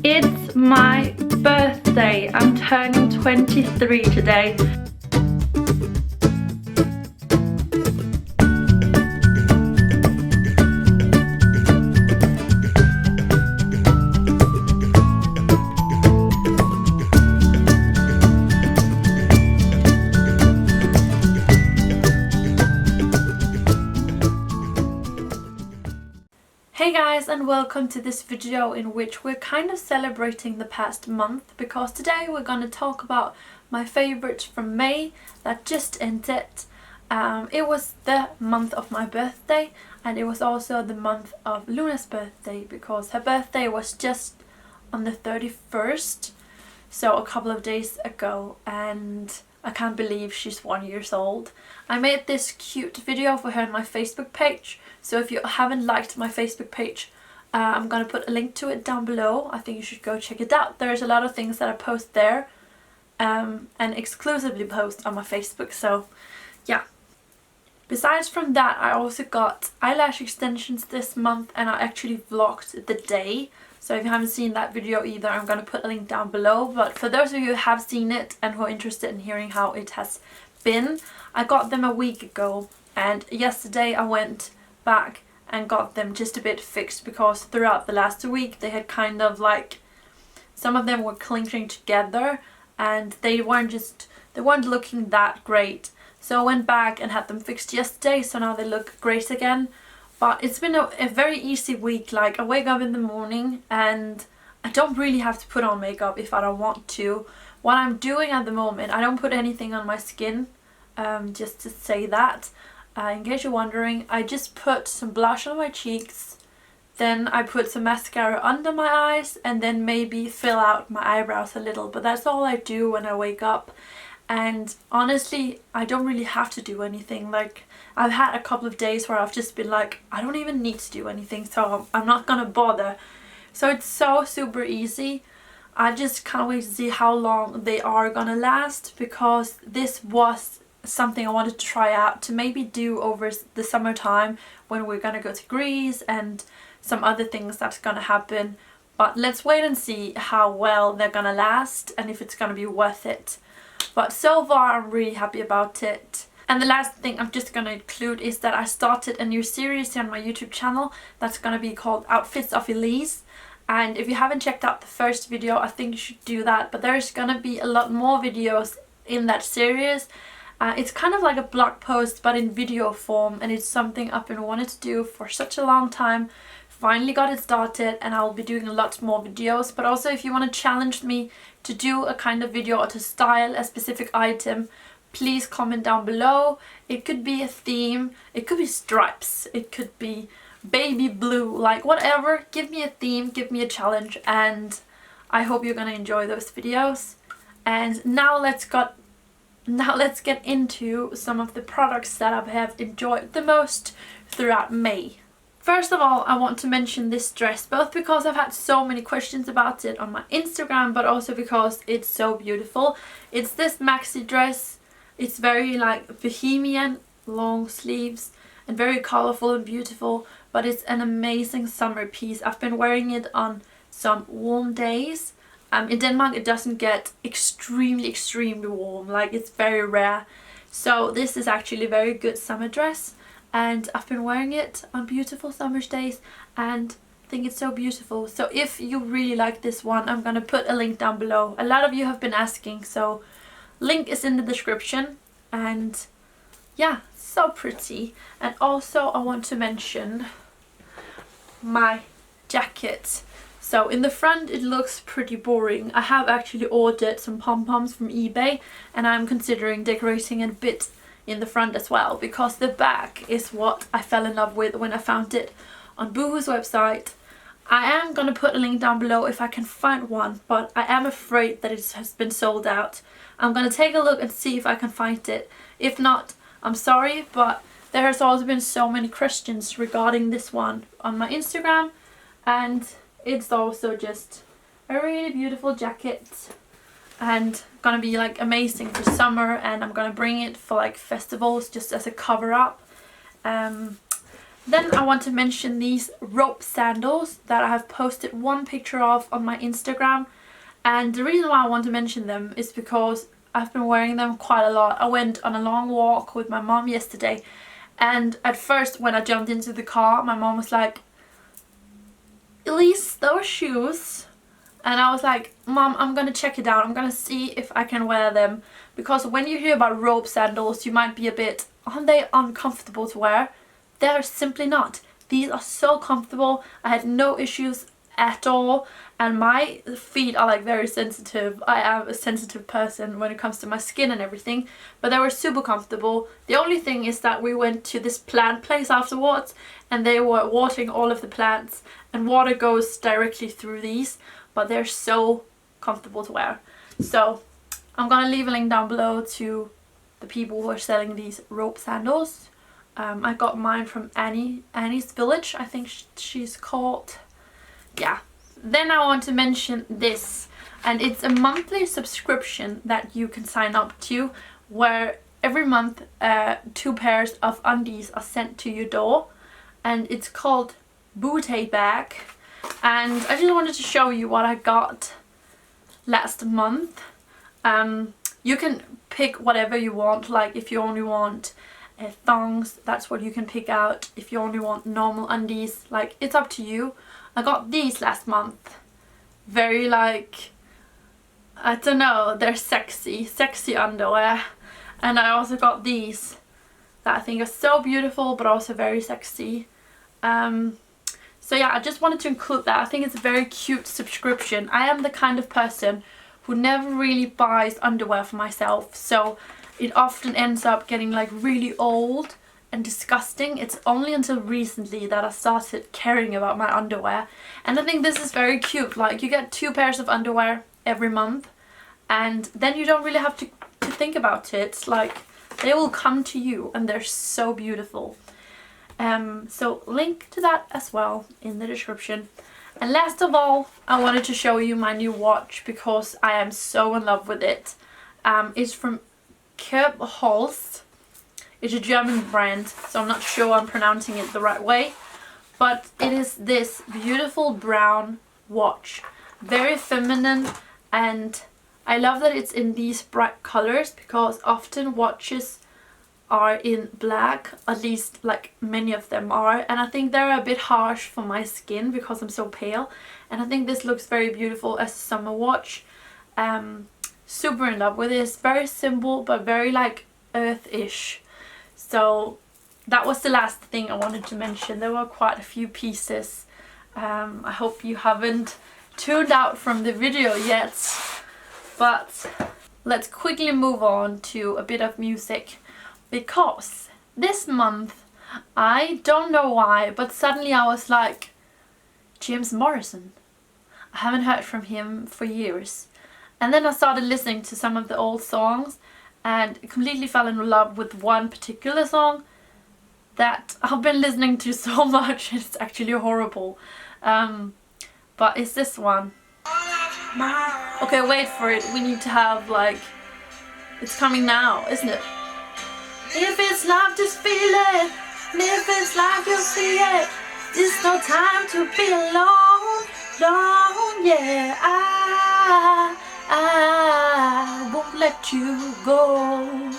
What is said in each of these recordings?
It's my birthday. I'm turning 23 today. Hey guys, and welcome to this video in which we're kind of celebrating the past month, because today we're going to talk about my favorites from May that just ended. It was the month of my birthday, and it was also the month of Luna's birthday, because her birthday was just on the 31st, so a couple of days ago, and I can't believe she's 1 year old. I made this cute video for her on my Facebook page, so if you haven't liked my Facebook page, I'm gonna put a link to it down below. I think you should go check it out. There's a lot of things that I post there and exclusively post on my Facebook, so yeah. Besides from that, I also got eyelash extensions this month, and I actually vlogged the day. So if you haven't seen that video either, I'm going to put a link down below. But for those of you who have seen it and who are interested in hearing how it has been, I got them a week ago. And yesterday I went back and got them just a bit fixed, because throughout the last week they had kind of like, some of them were clinking together and they weren't looking that great. So I went back and had them fixed yesterday, so now they look great again. But it's been a very easy week. Like, I wake up in the morning and I don't really have to put on makeup if I don't want to. What I'm doing at the moment, I don't put anything on my skin, just to say that. In case you're wondering, I just put some blush on my cheeks, then I put some mascara under my eyes, and then maybe fill out my eyebrows a little. But that's all I do when I wake up. And honestly, I don't really have to do anything. Like, I've had a couple of days where I've just been like, I don't even need to do anything, so I'm not gonna bother. So it's so super easy. I just can't wait to see how long they are gonna last, because this was something I wanted to try out to maybe do over the summertime when we're gonna go to Greece and some other things that's gonna happen. But let's wait and see how well they're gonna last and if it's gonna be worth it. But so far I'm really happy about it. And the last thing I'm just going to include is that I started a new series on my YouTube channel that's going to be called Outfits of Elise. And if you haven't checked out the first video, I think you should do that. But there's going to be a lot more videos in that series. It's kind of like a blog post but in video form, and it's something I've been wanting to do for such a long time. Finally got it started, and I'll be doing a lot more videos. But also, if you want to challenge me to do a kind of video or to style a specific item, please comment down below. It could be a theme, it could be stripes, it could be baby blue, like whatever. Give me a theme, give me a challenge, and I hope you're gonna enjoy those videos. And now let's get into some of the products that I have enjoyed the most throughout May. First of all, I want to mention this dress, both because I've had so many questions about it on my Instagram, but also because it's so beautiful. It's this maxi dress. It's very like bohemian, long sleeves, and very colorful and beautiful, but it's an amazing summer piece. I've been wearing it on some warm days. In Denmark it doesn't get extremely warm, like it's very rare. So this is actually a very good summer dress. And I've been wearing it on beautiful summer days and I think it's so beautiful. So if you really like this one, I'm gonna put a link down below. A lot of you have been asking, so link is in the description. And yeah, so pretty. And also I want to mention my jacket. So in the front it looks pretty boring. I have actually ordered some pom-poms from eBay, and I'm considering decorating it a bit in the front as well, because the back is what I fell in love with when I found it on Buch's website. I am gonna put a link down below if I can find one, but I am afraid that it has been sold out. I'm gonna take a look and see if I can find it. If not, I'm sorry, but there has also been so many questions regarding this one on my Instagram, and it's also just a really beautiful jacket. And gonna be like amazing for summer, and I'm gonna bring it for like festivals just as a cover up. Then I want to mention these rope sandals that I have posted one picture of on my Instagram. And the reason why I want to mention them is because I've been wearing them quite a lot. I went on a long walk with my mom yesterday, and at first when I jumped into the car, my mom was like, Elise, those shoes. And I was like, Mom, I'm gonna check it out. I'm gonna see if I can wear them. Because when you hear about rope sandals, you might be a bit, aren't they uncomfortable to wear? They're simply not. These are so comfortable. I had no issues at all, and my feet are like very sensitive. I am a sensitive person when it comes to my skin and everything, but they were super comfortable. The only thing is that we went to this plant place afterwards, and they were watering all of the plants, and water goes directly through these, but they're so comfortable to wear. So I'm gonna leave a link down below to the people who are selling these rope sandals. I got mine from Annie's Village, I think she's called. Yeah. Then I want to mention this, and it's a monthly subscription that you can sign up to, where every month 2 pairs of undies are sent to your door, and it's called Buch bag. And I just wanted to show you what I got last month. You can pick whatever you want, like if you only want thongs, that's what you can pick out. If you only want normal undies, like it's up to you. I got these last month. Very like, I don't know, they're sexy underwear. And I also got these that I think are so beautiful but also very sexy. So yeah, I just wanted to include that. I think it's a very cute subscription. I am the kind of person who never really buys underwear for myself, so it often ends up getting like really old and disgusting. It's only until recently that I started caring about my underwear, and I think this is very cute. Like, you get 2 pairs of underwear every month, and then you don't really have to think about it. Like, they will come to you, and they're so beautiful. So link to that as well in the description. And last of all, I wanted to show you my new watch because I am so in love with it. It's from Pakkeboks. It's a German brand, so I'm not sure I'm pronouncing it the right way, but it is this beautiful brown watch. Very feminine, and I love that it's in these bright colors because often watches are in black, at least like many of them are, and I think they're a bit harsh for my skin because I'm so pale, and I think this looks very beautiful as a summer watch. Super in love with it. It's very simple but very like earth-ish. So that was the last thing I wanted to mention. There were quite a few pieces. I hope you haven't tuned out from the video yet, but let's quickly move on to a bit of music, because this month, I don't know why, but suddenly I was like, James Morrison. I haven't heard from him for years. And then I started listening to some of the old songs and completely fell in love with one particular song that I've been listening to so much. It's actually horrible. But it's this one. Okay, wait for it. We need to have like, it's coming now, isn't it? If it's love, just feel it. And if it's life, you'll see it. There's no time to be alone, alone, yeah. I won't let you go.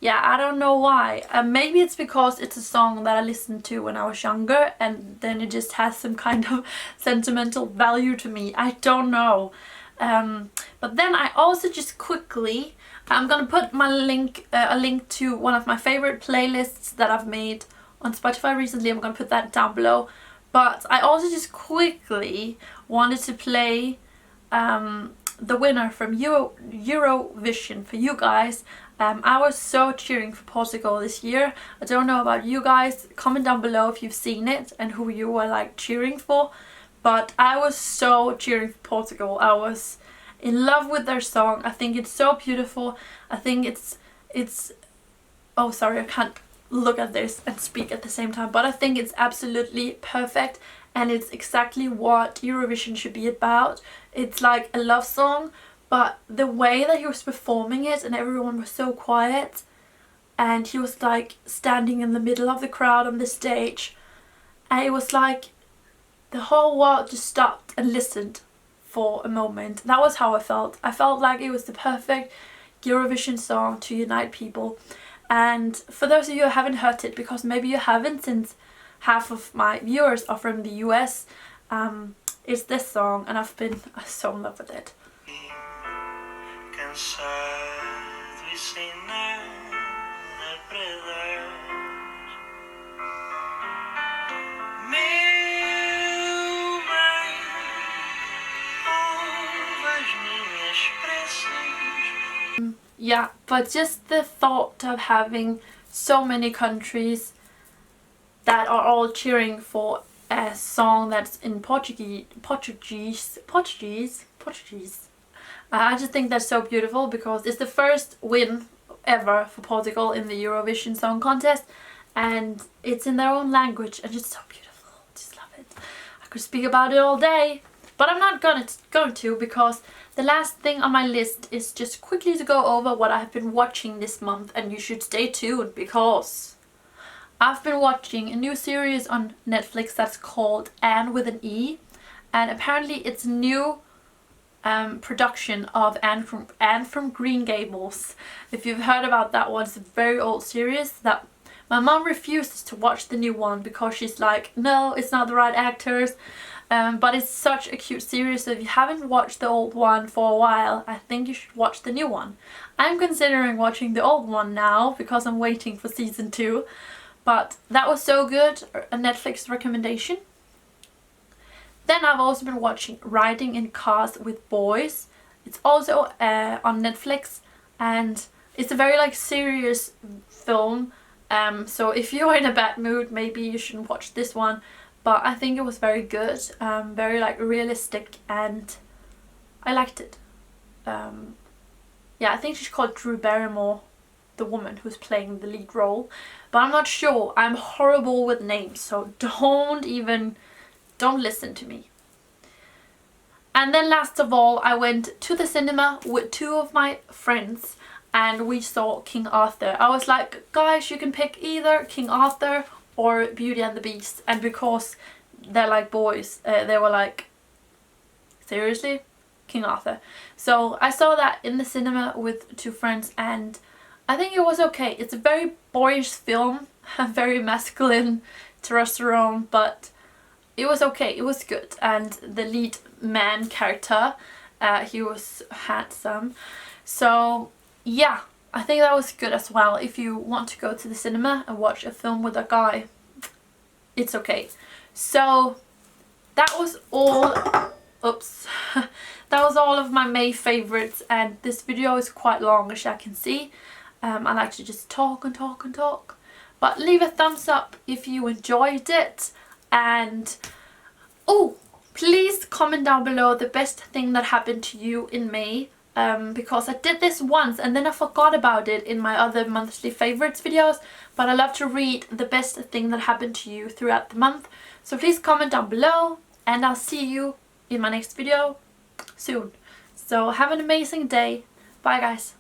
Yeah, I don't know why. Maybe it's because it's a song that I listened to when I was younger, and then it just has some kind of sentimental value to me. I don't know. But then I also just quickly, I'm gonna put my link, a link to one of my favorite playlists that I've made on Spotify recently. I'm gonna put that down below. But I also just quickly wanted to play the winner from Eurovision for you guys. I was so cheering for Portugal this year. I don't know about you guys. Comment down below if you've seen it and who you were like cheering for. But I was so cheering for Portugal. I was in love with their song. I think it's so beautiful. I think it's oh, sorry, I can't look at this and speak at the same time, but I think it's absolutely perfect, and it's exactly what Eurovision should be about. It's like a love song, but the way that he was performing it and everyone was so quiet, and he was like standing in the middle of the crowd on the stage, and it was like the whole world just stopped and listened for a moment. That was how I felt. I felt like it was the perfect Eurovision song to unite people. And for those of you who haven't heard it, because maybe you haven't since half of my viewers are from the US, it's this song, and I've been so in love with it. Yeah, but just the thought of having so many countries that are all cheering for a song that's in Portuguese. I just think that's so beautiful, because it's the first win ever for Portugal in the Eurovision Song Contest, and it's in their own language, and it's so beautiful. Just love it. I could speak about it all day, but I'm not going to, because the last thing on my list is just quickly to go over what I've been watching this month, and you should stay tuned, because I've been watching a new series on Netflix that's called Anne with an E, and apparently it's a new production of Anne from Green Gables. If you've heard about that one, it's a very old series that my mom refuses to watch the new one because she's like, no, it's not the right actors. But it's such a cute series, so if you haven't watched the old one for a while, I think you should watch the new one. I'm considering watching the old one now because I'm waiting for season 2. But that was so good, a Netflix recommendation. Then I've also been watching Riding in Cars with Boys. It's also on Netflix, and it's a very like serious film. So if you're in a bad mood, maybe you shouldn't watch this one. But I think it was very good, very like realistic, and I liked it. Yeah, I think she's called Drew Barrymore, the woman who's playing the lead role. But I'm not sure. I'm horrible with names, so don't listen to me. And then last of all, I went to the cinema with 2 of my friends, and we saw King Arthur. I was like, guys, you can pick either King Arthur or Beauty and the Beast, and because they're like boys, they were like, seriously? King Arthur. So I saw that in the cinema with 2 friends, and I think it was okay. It's a very boyish film, very masculine, testosterone, but it was okay, it was good. And the lead man character, he was handsome. So yeah, I think that was good as well. If you want to go to the cinema and watch a film with a guy, it's okay. So that was all, oops, that was all of my May favorites, and this video is quite long, as I can see. I like to just talk and talk and talk. But leave a thumbs up if you enjoyed it, and oh, please comment down below the best thing that happened to you in May. Because I did this once and then I forgot about it in my other monthly favorites videos, but I love to read the best thing that happened to you throughout the month. So please comment down below, and I'll see you in my next video soon. So have an amazing day. Bye guys.